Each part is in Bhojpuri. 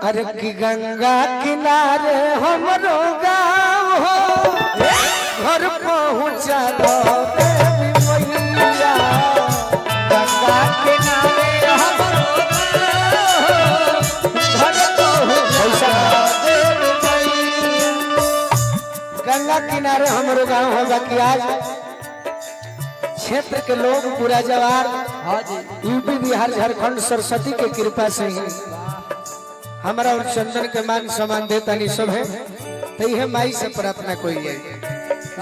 अरे की गंगा किनारे हमरो गाँव हो घर पहुँचा दो देवी मैया। गंगा किनारे हमरो गाँव घर पहुँचा देवी मैया। गंगा किनारे हमरो गाँव होगा कि आज क्षेत्र के लोग पूरा जवार यूपी बिहार झारखंड सरस्वती के कृपा से ही हमारा और चंदन के मान सम्मान देता नहीं सब है तो यह माई से प्रार्थना कोई है।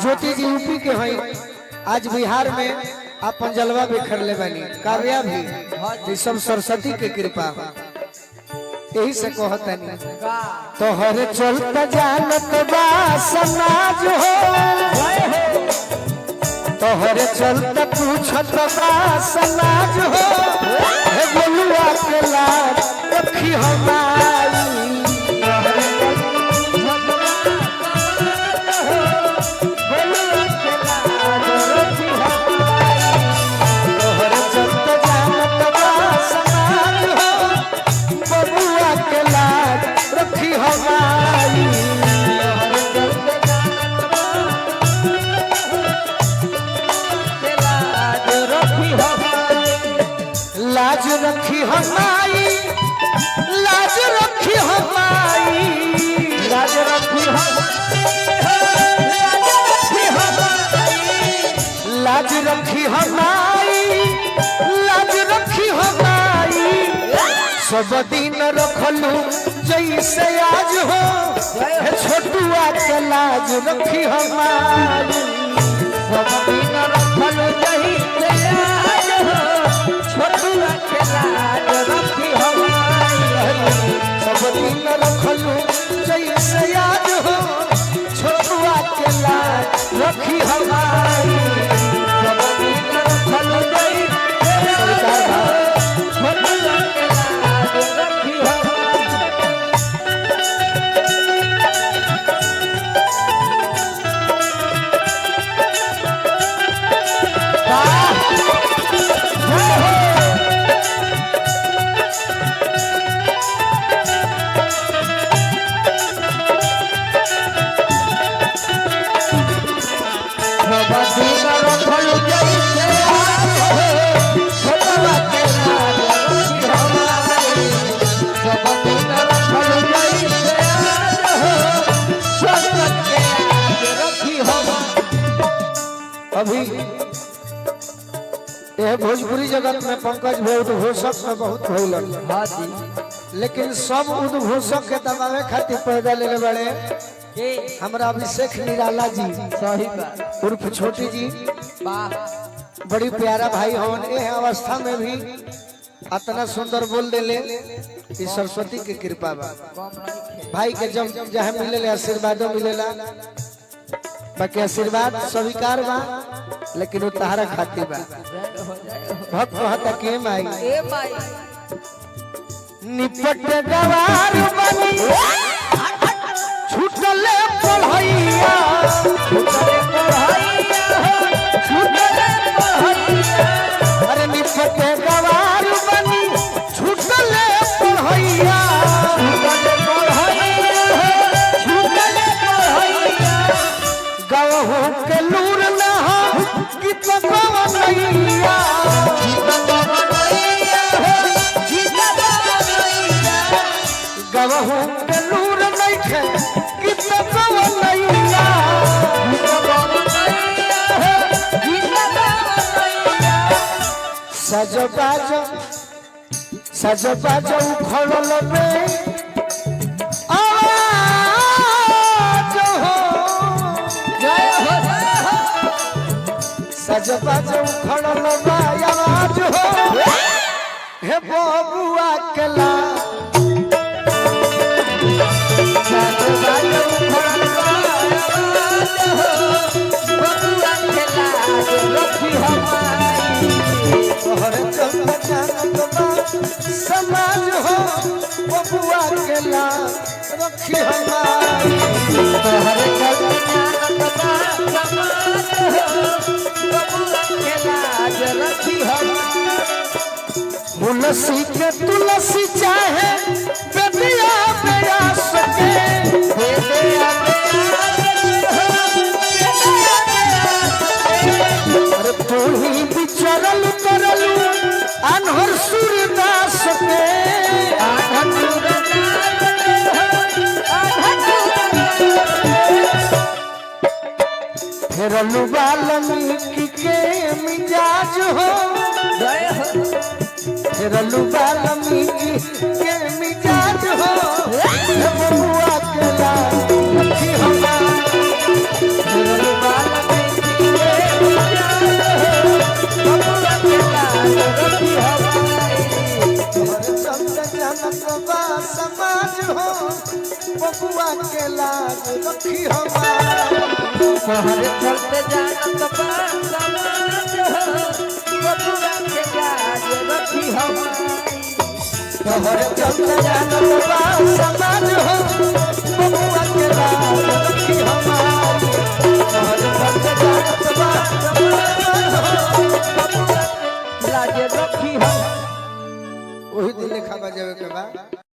ज्योति जी यूपी के हैं आज बिहार में अपन जलवा बिखर ले बनी काव्या भी ये सब सरस्वती के कृपा यही से कहता नहीं तो हर चलता जानत बा समाज हो तोहरे चलता पूछत बा समाज हो हे बोलुआ के लाज रखी हमारी। तोहरे चलता जानत बा समाज हो बबुआ के लाज रखी हमारी। लाज रखी हमारी लाज रखी हमारी लाज रखी लाज रखी हमारी लाज रखी हमारी सब दिन रखलू जैसे आज हो छोटुआ के लाज रखी हमारी। सब दिन रखलू जैसे आज हो छोटुआ के लाज रखी हमारी। सब दिन रखलू जैसे याद हो छोटुआ के लाज रखी हमारी। सब दिन रखलू जैसे याद हो छोटुआ के लाज रखी हमारी। अभी यह भोजपुरी जगत में पंकज भाई उद्घोषक में बहुत भइल लेकिन सब उद्घोषक के दबावे खातिर पैदा ले बड़े हमरा अभिषेक निराला जी सही बात उर्फ छोटी जी बड़ी प्यारा भाई होन ए अवस्था में भी इतना सुंदर बोल देले कि सरस्वती के कृपा बा। भाई के जब जहाँ मिले आशीर्वाद मिलेला बाकी आशीर्वाद स्वीकार बा लेकिन वो तहारा खाती बा। भक्त कहता के माई निपट गवार बनी छूटले पढ़ैया अरे निपट गवार बनी छूटले पढ़ैया गवहू के लूर ना गीत गवैया गवहू के लूर नइखे गीत गवैया सज बाज उखड़ल में सज बाज उखड़ल आवाज हो हे बबुआ के ला सज बाज उखड़ल बबुआ के लाज रखी हमारी। तोहरे चलता जानत बा समाज हो बबुआ के लाज रखी हमारी। तोहरे चलता जानत बा समाज हो बबुआ के लाज रखी हमारी। तुलसी के तुलसी चाहे बेदिया फेरलू वाल्मीकि के मिजाज हो फेरलू वाल्मीकि के मिजाज हो बबुआ के लाज रखी हमार फेरलू वाल्मीकि के मिजाज हो बबुआ के लाज रखी हमार तोहर चलते जनम बा समाज हो बबुआ के लाज रखी हमार तोहर चलते जनम बा समाज हो बबुआ के लाज रखी हमार तोहर चलते जनम बा समाज हो बबुआ के लाज रखी हमार तोहर चलते जनम बा समाज हो बबुआ के लाज रखी हमार वही दिन लिखा बजावे के बाद